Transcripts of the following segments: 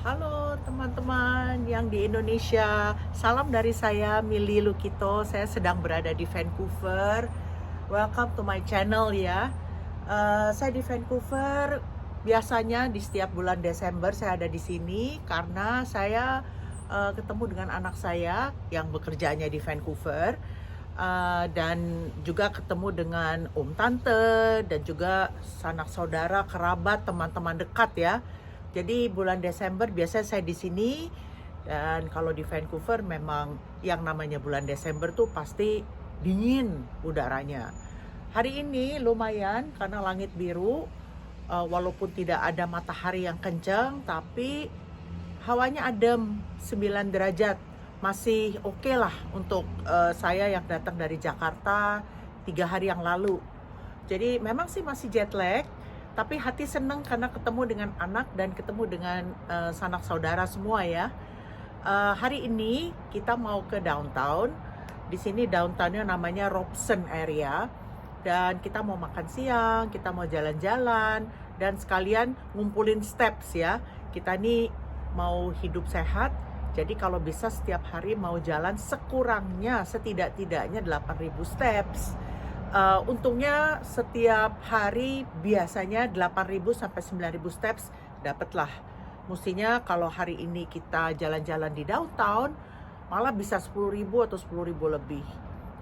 Halo teman-teman yang di Indonesia, salam dari saya Mili Lukito. Saya sedang berada di Vancouver. Welcome to my channel ya. Saya di Vancouver. Biasanya di setiap bulan Desember saya ada di sini karena saya ketemu dengan anak saya yang bekerjanya di Vancouver. Dan juga ketemu dengan om tante dan juga sanak saudara, kerabat, teman-teman dekat ya. Jadi bulan Desember biasanya saya di sini, dan kalau di Vancouver memang yang namanya bulan Desember tuh pasti dingin udaranya. Hari ini lumayan karena langit biru, walaupun tidak ada matahari yang kencang, tapi hawanya adem 9 derajat. Masih oke lah untuk saya yang datang dari Jakarta 3 hari yang lalu. Jadi memang sih masih jet lag, tapi hati seneng karena ketemu dengan anak dan ketemu dengan sanak saudara semua ya. Hari ini kita mau ke downtown. Di sini downtownnya namanya Robson area. Dan kita mau makan siang, kita mau jalan-jalan, dan sekalian ngumpulin steps ya. Kita nih mau hidup sehat, jadi kalau bisa setiap hari mau jalan sekurangnya, setidak-tidaknya 8.000 steps. Untungnya setiap hari biasanya 8.000 sampai 9.000 steps dapatlah. Mestinya kalau hari ini kita jalan-jalan di downtown malah bisa 10.000 atau 10.000 lebih.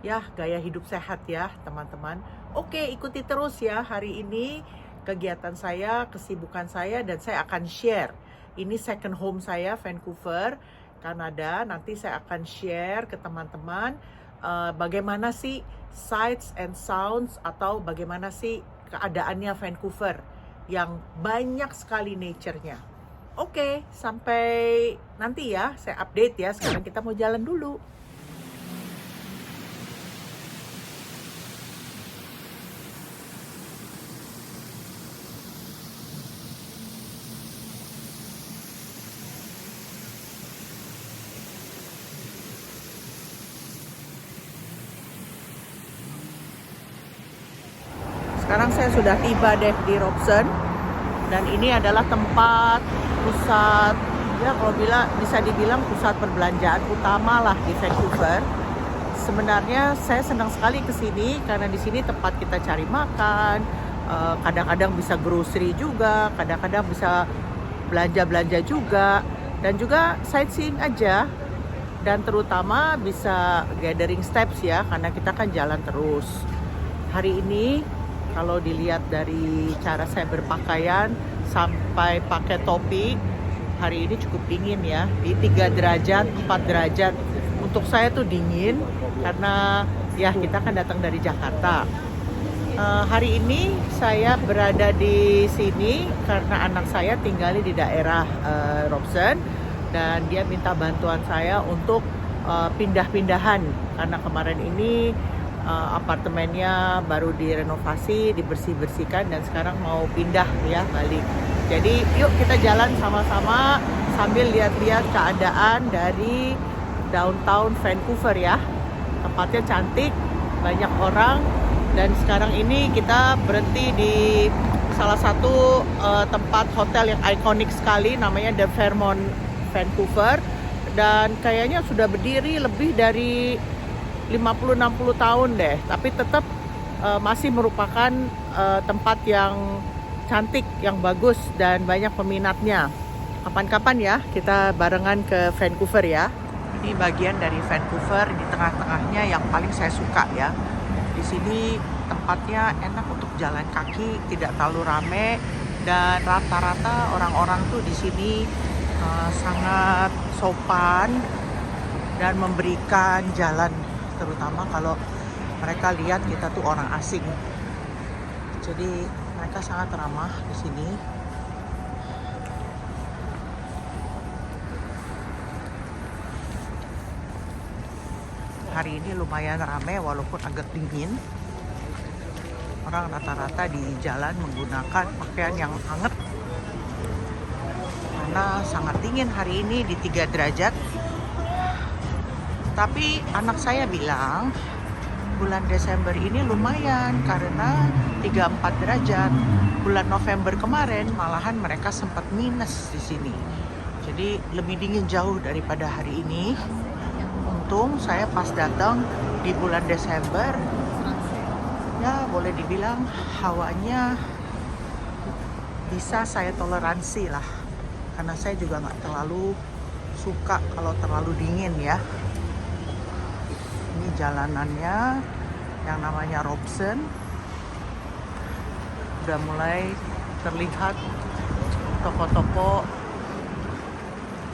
Ya, gaya hidup sehat ya teman-teman. Oke, ikuti terus ya hari ini kegiatan saya, kesibukan saya, dan saya akan share. Ini second home saya, Vancouver, Kanada. Nanti saya akan share ke teman-teman bagaimana sih sights and sounds, atau bagaimana sih keadaannya Vancouver yang banyak sekali nature-nya. Oke, sampai nanti ya, saya update ya. Sekarang kita mau jalan dulu. Sekarang saya sudah tiba deh di Robson, dan ini adalah tempat pusat, ya kalau bisa dibilang pusat perbelanjaan utama lah di Vancouver. Sebenarnya saya senang sekali ke sini karena di sini tempat kita cari makan, kadang-kadang bisa grocery juga, kadang-kadang bisa belanja-belanja juga, dan juga sightseeing aja, dan terutama bisa gathering steps ya, karena kita kan jalan terus. Hari ini kalau dilihat dari cara saya berpakaian sampai pakai topi, hari ini cukup dingin ya, di 3 derajat, 4 derajat. Untuk saya tuh dingin karena ya kita kan datang dari Jakarta. Hari ini saya berada di sini karena anak saya tinggal di daerah Robson, dan dia minta bantuan saya untuk pindah-pindahan karena kemarin ini apartemennya baru direnovasi, dibersih-bersihkan, dan sekarang mau pindah ya balik. Jadi yuk kita jalan sama-sama sambil lihat-lihat keadaan dari downtown Vancouver ya. Tempatnya cantik, banyak orang, dan sekarang ini kita berhenti di salah satu tempat hotel yang ikonik sekali, namanya The Fairmont Vancouver, dan kayaknya sudah berdiri lebih dari 50-60 tahun deh, tapi tetap masih merupakan tempat yang cantik, yang bagus, dan banyak peminatnya. Kapan-kapan ya kita barengan ke Vancouver ya. Ini bagian dari Vancouver, di tengah-tengahnya yang paling saya suka ya. Di sini tempatnya enak untuk jalan kaki, tidak terlalu rame, dan rata-rata orang-orang tuh di sini sangat sopan dan memberikan jalan, terutama kalau mereka lihat kita tuh orang asing. Jadi mereka sangat ramah di sini. Hari ini lumayan ramai walaupun agak dingin. Orang rata-rata di jalan menggunakan pakaian yang hangat karena sangat dingin hari ini di 3 derajat. Tapi anak saya bilang bulan Desember ini lumayan karena 3-4 derajat. Bulan November kemarin malahan mereka sempat minus di sini. Jadi lebih dingin jauh daripada hari ini. Untung saya pas datang di bulan Desember, ya boleh dibilang hawanya bisa saya toleransi lah. Karena saya juga nggak terlalu suka kalau terlalu dingin ya. Ini jalanannya yang namanya Robson. Udah mulai terlihat toko-toko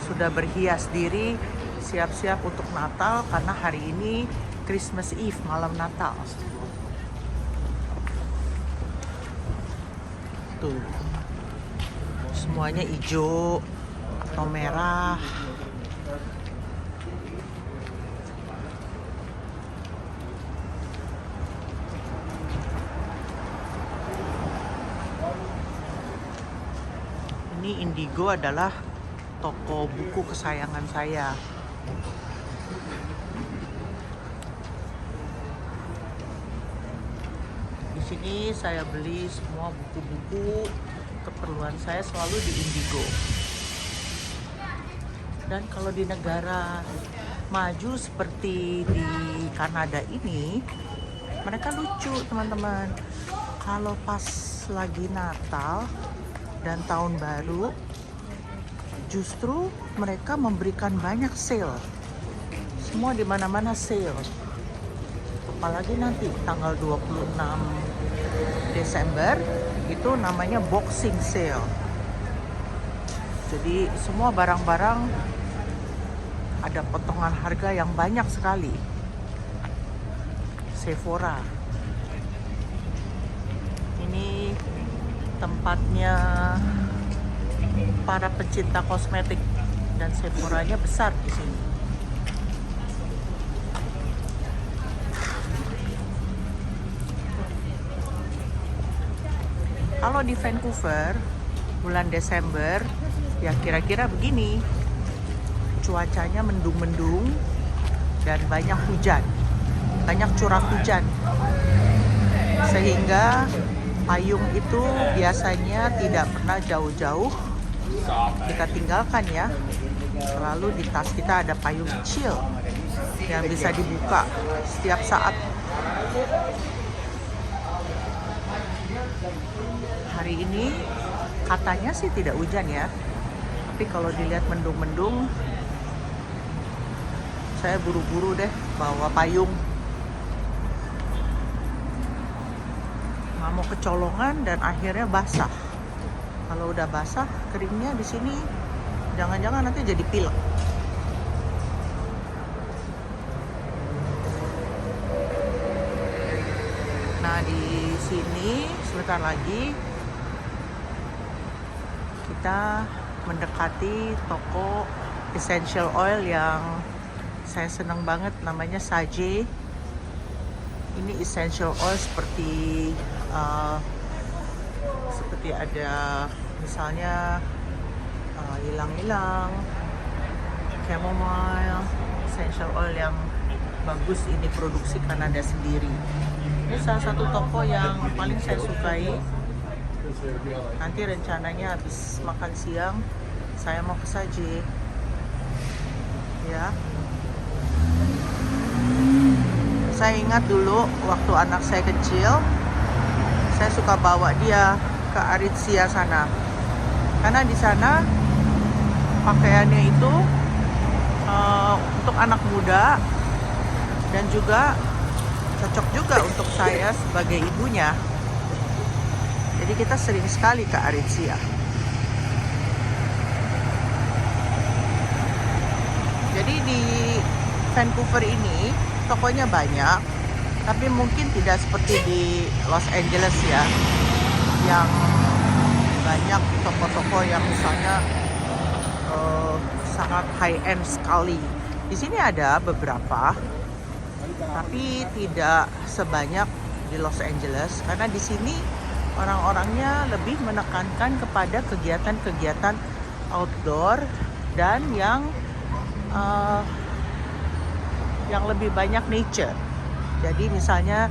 sudah berhias diri, siap-siap untuk Natal karena hari ini Christmas Eve, malam Natal. Tuh, semuanya hijau atau merah. Ini Indigo adalah toko buku kesayangan saya. Di sini saya beli semua buku-buku keperluan saya selalu di Indigo. Dan kalau di negara maju seperti di Kanada ini, mereka lucu teman-teman. Kalau pas lagi Natal dan Tahun Baru, justru mereka memberikan banyak sale. Semua di mana-mana sale. Apalagi nanti tanggal 26 Desember itu namanya Boxing Sale. Jadi semua barang-barang ada potongan harga yang banyak sekali. Sephora. Ini tempatnya para pecinta kosmetik dan Sephora-nya besar di sini. Kalau di Vancouver bulan Desember ya kira-kira begini. Cuacanya mendung-mendung dan banyak hujan. Banyak curah hujan. Sehingga payung itu biasanya tidak pernah jauh-jauh kita tinggalkan ya. Selalu di tas kita ada payung kecil yang bisa dibuka setiap saat. Hari ini katanya sih tidak hujan ya, tapi kalau dilihat mendung-mendung, saya buru-buru deh bawa payung. Nggak mau kecolongan dan akhirnya basah. Kalau udah basah, keringnya di sini jangan-jangan nanti jadi pilek. Nah, di sini sebentar lagi kita mendekati toko essential oil yang saya senang banget, namanya Sage. Ini essential oil seperti ada misalnya ilang-ilang, chamomile, essential oil yang bagus, ini produksi Kanada sendiri. Ini salah satu toko yang paling saya sukai. Nanti rencananya habis makan siang saya mau ke Sage ya. Saya ingat dulu waktu anak saya kecil, saya suka bawa dia ke Aritzia sana. Karena di sana pakaiannya itu untuk anak muda dan juga cocok juga untuk saya sebagai ibunya. Jadi kita sering sekali ke Aritzia. Jadi di Vancouver ini tokonya banyak, tapi mungkin tidak seperti di Los Angeles ya, yang banyak toko-toko yang misalnya sangat high-end sekali. Di sini ada beberapa, tapi tidak sebanyak di Los Angeles karena di sini orang-orangnya lebih menekankan kepada kegiatan-kegiatan outdoor dan yang lebih banyak nature. Jadi misalnya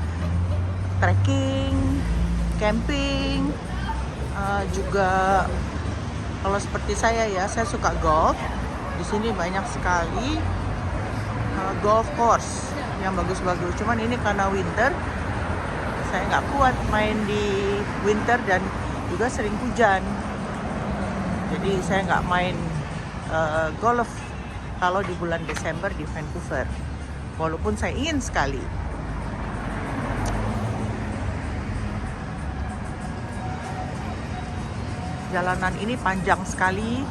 trekking, camping, juga Kalau seperti saya ya, saya suka golf. Di sini banyak sekali golf course yang bagus-bagus. Cuman ini karena winter, saya nggak kuat main di winter dan juga sering hujan. Jadi saya nggak main golf kalau di bulan Desember di Vancouver. Walaupun saya ingin sekali. Jalanan ini panjang sekali.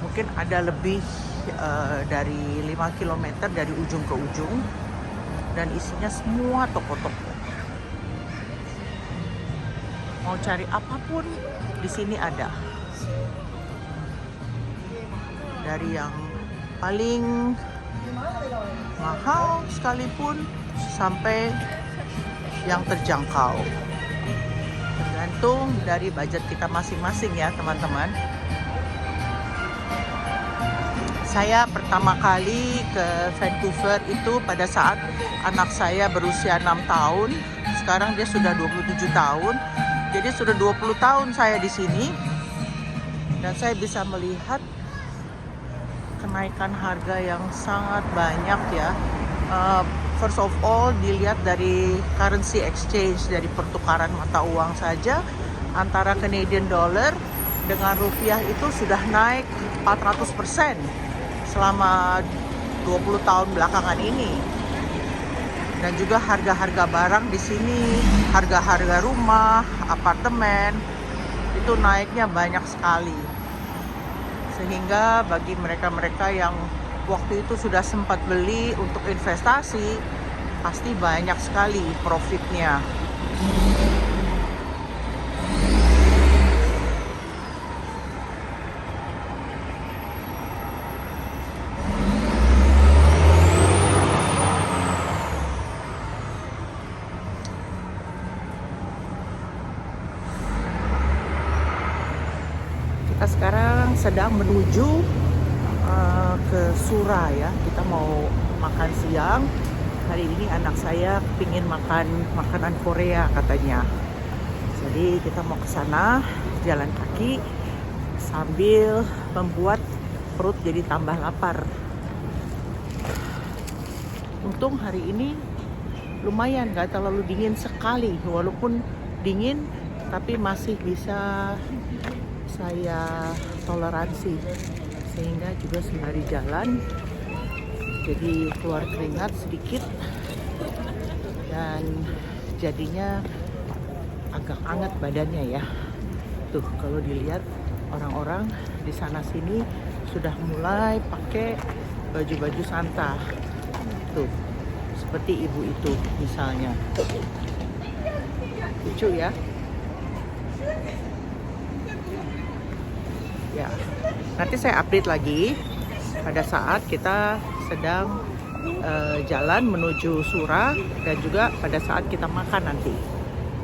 Mungkin ada lebih dari 5 km dari ujung ke ujung. Dan isinya semua toko-toko. Mau cari apapun di sini ada. Dari yang paling mahal sekalipun sampai yang terjangkau. Tergantung dari budget kita masing-masing ya teman-teman. Saya pertama kali ke Vancouver itu pada saat anak saya berusia 6 tahun. Sekarang dia sudah 27 tahun. Jadi sudah 20 tahun saya di sini. Dan saya bisa melihat kenaikan harga yang sangat banyak ya. First of all, dilihat dari currency exchange, dari pertukaran mata uang saja, antara Canadian dollar dengan rupiah itu sudah naik 400% selama 20 tahun belakangan ini. Dan juga harga-harga barang di sini, harga-harga rumah, apartemen, itu naiknya banyak sekali. Sehingga bagi mereka-mereka yang waktu itu sudah sempat beli untuk investasi, pasti banyak sekali profitnya. Kita sekarang sedang menuju ke Sura ya. Kita mau makan siang. Hari ini anak saya pingin makan makanan Korea katanya. Jadi kita mau ke sana jalan kaki sambil membuat perut jadi tambah lapar. Untung hari ini lumayan, gak terlalu dingin sekali. Walaupun dingin tapi masih bisa saya toleransi. Sehingga juga sembari jalan jadi keluar keringat sedikit dan jadinya agak hangat badannya ya. Tuh kalau dilihat orang-orang di sana sini sudah mulai pakai baju-baju Santa. Tuh seperti ibu itu misalnya. Lucu ya. Ya, nanti saya update lagi pada saat kita sedang jalan menuju Sura dan juga pada saat kita makan nanti.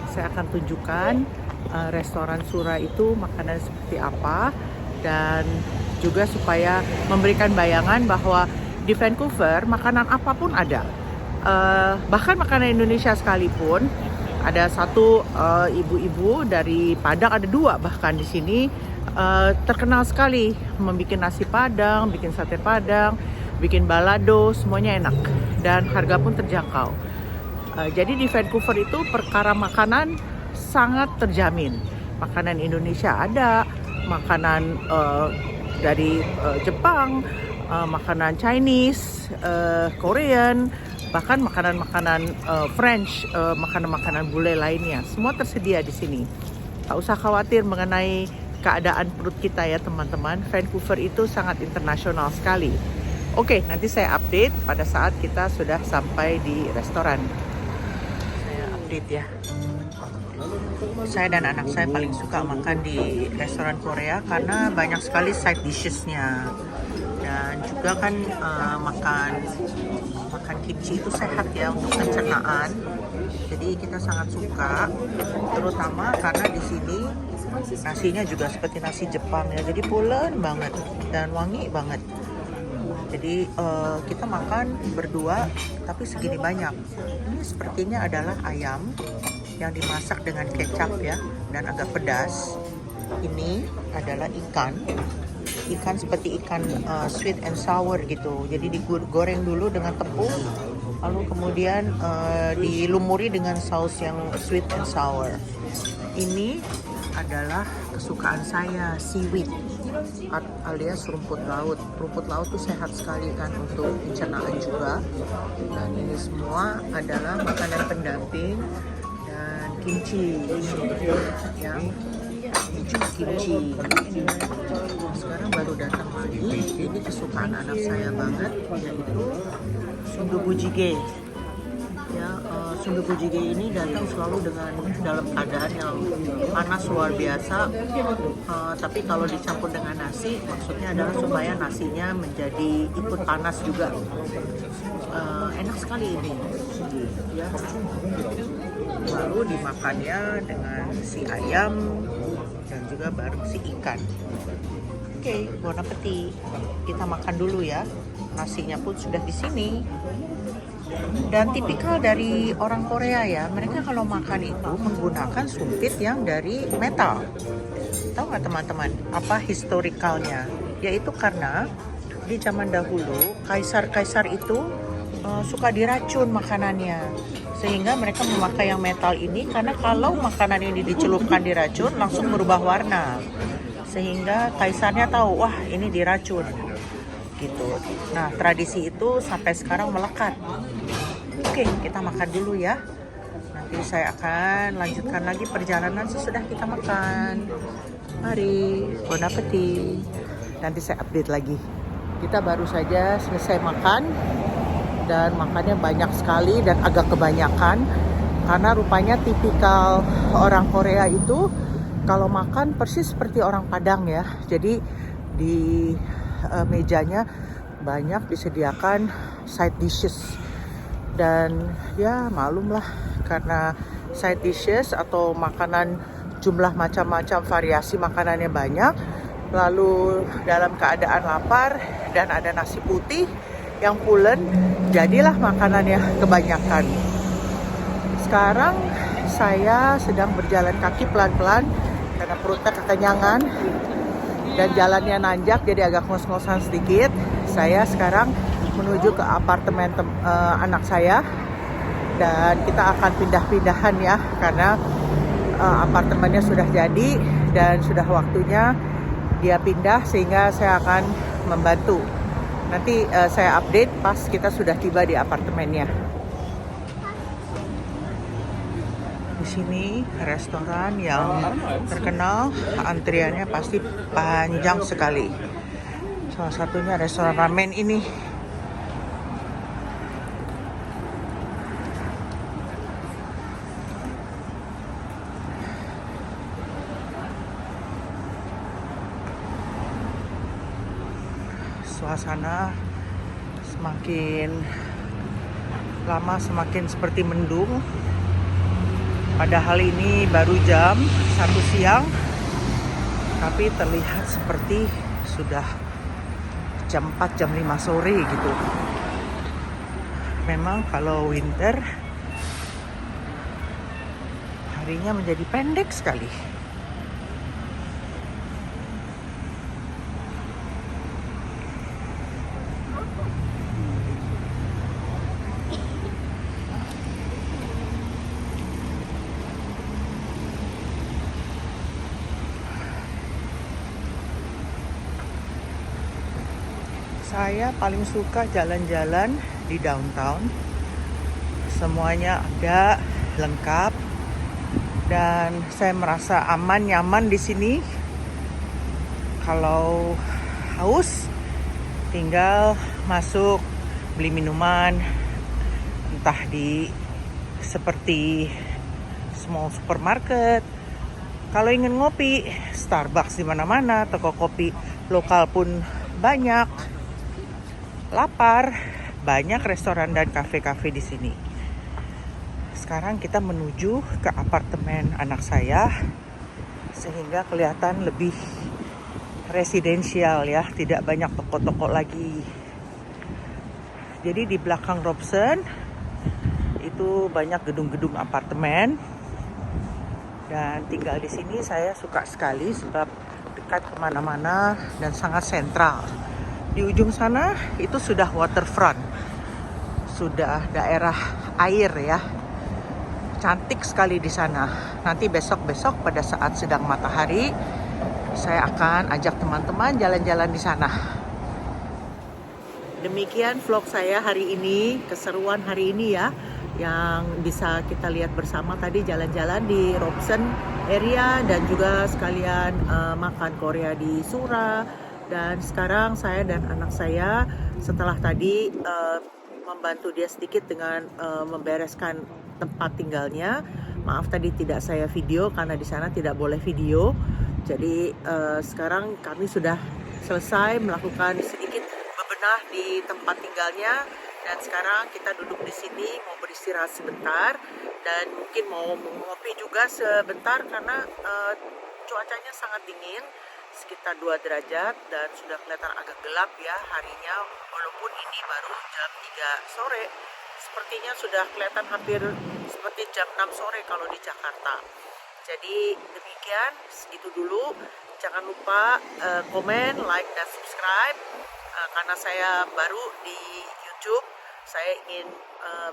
Saya akan tunjukkan restoran Sura itu makanan seperti apa dan juga supaya memberikan bayangan bahwa di Vancouver makanan apapun ada. Bahkan makanan Indonesia sekalipun ada satu ibu-ibu dari Padang, ada dua bahkan di sini. Terkenal sekali membuat nasi Padang, bikin sate Padang, bikin balado, semuanya enak dan harga pun terjangkau. Jadi di Vancouver itu perkara makanan sangat terjamin. Makanan Indonesia ada, makanan dari Jepang, makanan Chinese, Korean, bahkan makanan-makanan French, makanan-makanan bule lainnya. Semua tersedia di sini. Tak usah khawatir mengenai keadaan perut kita ya teman-teman. Vancouver itu sangat internasional sekali. Oke, nanti saya update pada saat kita sudah sampai di restoran. Saya update ya. Saya dan anak saya paling suka makan di restoran Korea karena banyak sekali side dishes-nya. Dan juga kan makan kimchi itu sehat ya untuk pencernaan. Jadi kita sangat suka, terutama karena di sini nasinya juga seperti nasi Jepang ya, jadi pulen banget dan wangi banget. Jadi kita makan berdua tapi segini banyak. Ini sepertinya adalah ayam yang dimasak dengan kecap ya dan agak pedas. Ini adalah ikan seperti ikan sweet and sour gitu. Jadi digoreng dulu dengan tepung, lalu kemudian dilumuri dengan saus yang sweet and sour. Ini adalah kesukaan saya, seaweed alias rumput laut. Rumput laut tuh sehat sekali kan untuk pencernaan juga. Dan ini semua adalah makanan pendamping dan kimchi yang kimchi. Sekarang baru datang lagi. Ini kesukaan anak saya banget, yaitu sundubu jjigae. Ya, sundubu jjigae ini datang selalu dalam keadaan yang panas luar biasa. Tapi kalau dicampur dengan nasi, maksudnya adalah supaya nasinya menjadi ikut panas juga. Enak sekali ini. Ya. Lalu dimakannya dengan si ayam dan juga bareng si ikan. Oke, bon appetit. Kita makan dulu ya. Nasinya pun sudah di sini. Dan tipikal dari orang Korea ya, mereka kalau makan itu menggunakan sumpit yang dari metal. Tahu nggak teman-teman, apa historikalnya? Yaitu karena di zaman dahulu kaisar-kaisar itu suka diracun makanannya, sehingga mereka memakai yang metal ini karena kalau makanan ini dicelupkan diracun langsung berubah warna, sehingga kaisarnya tahu, wah ini diracun gitu. Nah, tradisi itu sampai sekarang melekat. Oke, kita makan dulu ya. Nanti saya akan lanjutkan lagi perjalanan sesudah kita makan. Mari, bon appetit. Nanti saya update lagi. Kita baru saja selesai makan dan makannya banyak sekali dan agak kebanyakan karena rupanya tipikal orang Korea itu kalau makan persis seperti orang Padang ya. Jadi di mejanya banyak disediakan side dishes dan ya malum lah karena side dishes atau makanan jumlah macam-macam variasi makanannya banyak, lalu dalam keadaan lapar dan ada nasi putih yang pulen, jadilah makanannya kebanyakan. Sekarang saya sedang berjalan kaki pelan-pelan karena perutnya kekenyangan dan jalannya nanjak jadi agak ngos-ngosan sedikit. Saya sekarang menuju ke apartemen anak saya dan kita akan pindah-pindahan ya karena apartemennya sudah jadi dan sudah waktunya dia pindah sehingga saya akan membantu. Nanti saya update pas kita sudah tiba di apartemennya. Di sini restoran yang terkenal, antriannya pasti panjang sekali. Salah satunya restoran ramen ini. Suasana semakin lama semakin seperti mendung. Padahal ini baru jam 1 siang, tapi terlihat seperti sudah jam 4, jam 5 sore gitu. Memang kalau winter, harinya menjadi pendek sekali. Saya paling suka jalan-jalan di downtown. Semuanya ada, lengkap, dan saya merasa aman, nyaman di sini. Kalau haus, tinggal masuk beli minuman, entah di seperti small supermarket. Kalau ingin ngopi, Starbucks di mana-mana, toko kopi lokal pun banyak. Lapar, banyak restoran dan kafe-kafe di sini. Sekarang kita menuju ke apartemen anak saya sehingga kelihatan lebih residensial ya, tidak banyak toko-toko lagi. Jadi di belakang Robson itu banyak gedung-gedung apartemen Dan tinggal di sini saya suka sekali sebab dekat kemana-mana dan sangat sentral. Di ujung sana itu sudah waterfront, sudah daerah air ya. Cantik sekali di sana. Nanti besok-besok pada saat sedang matahari, saya akan ajak teman-teman jalan-jalan di sana. Demikian vlog saya hari ini, keseruan hari ini ya, yang bisa kita lihat bersama tadi jalan-jalan di Robson area dan juga sekalian makan Korea di Sura. Dan sekarang saya dan anak saya setelah tadi membantu dia sedikit dengan membereskan tempat tinggalnya. Maaf tadi tidak saya video karena di sana tidak boleh video. Jadi sekarang kami sudah selesai melakukan sedikit bebenah di tempat tinggalnya. Dan sekarang kita duduk di sini mau beristirahat sebentar dan mungkin mau ngopi juga sebentar karena cuacanya sangat dingin, sekitar 2 derajat dan sudah kelihatan agak gelap ya harinya, walaupun ini baru jam 3 sore. Sepertinya sudah kelihatan hampir seperti jam 6 sore kalau di Jakarta. Jadi demikian, segitu dulu. Jangan lupa komen, like, dan subscribe. Karena saya baru di YouTube, saya ingin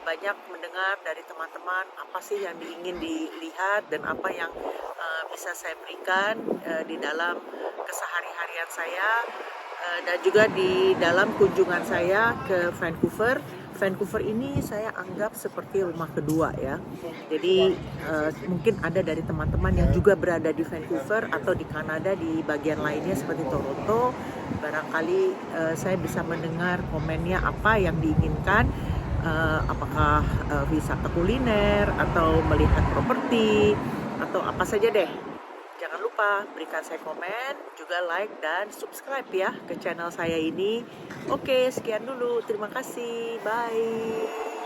banyak mendengar dari teman-teman apa sih yang ingin dilihat dan apa yang bisa saya berikan di dalam kesehari-harian saya dan juga di dalam kunjungan saya ke Vancouver. Vancouver ini saya anggap seperti rumah kedua ya. Jadi mungkin ada dari teman-teman yang juga berada di Vancouver atau di Kanada di bagian lainnya seperti Toronto. Barangkali saya bisa mendengar komennya apa yang diinginkan, apakah wisata kuliner atau melihat properti atau apa saja deh. Jangan lupa berikan saya komen, juga like dan subscribe ya ke channel saya ini. Oke, sekian dulu. Terima kasih. Bye.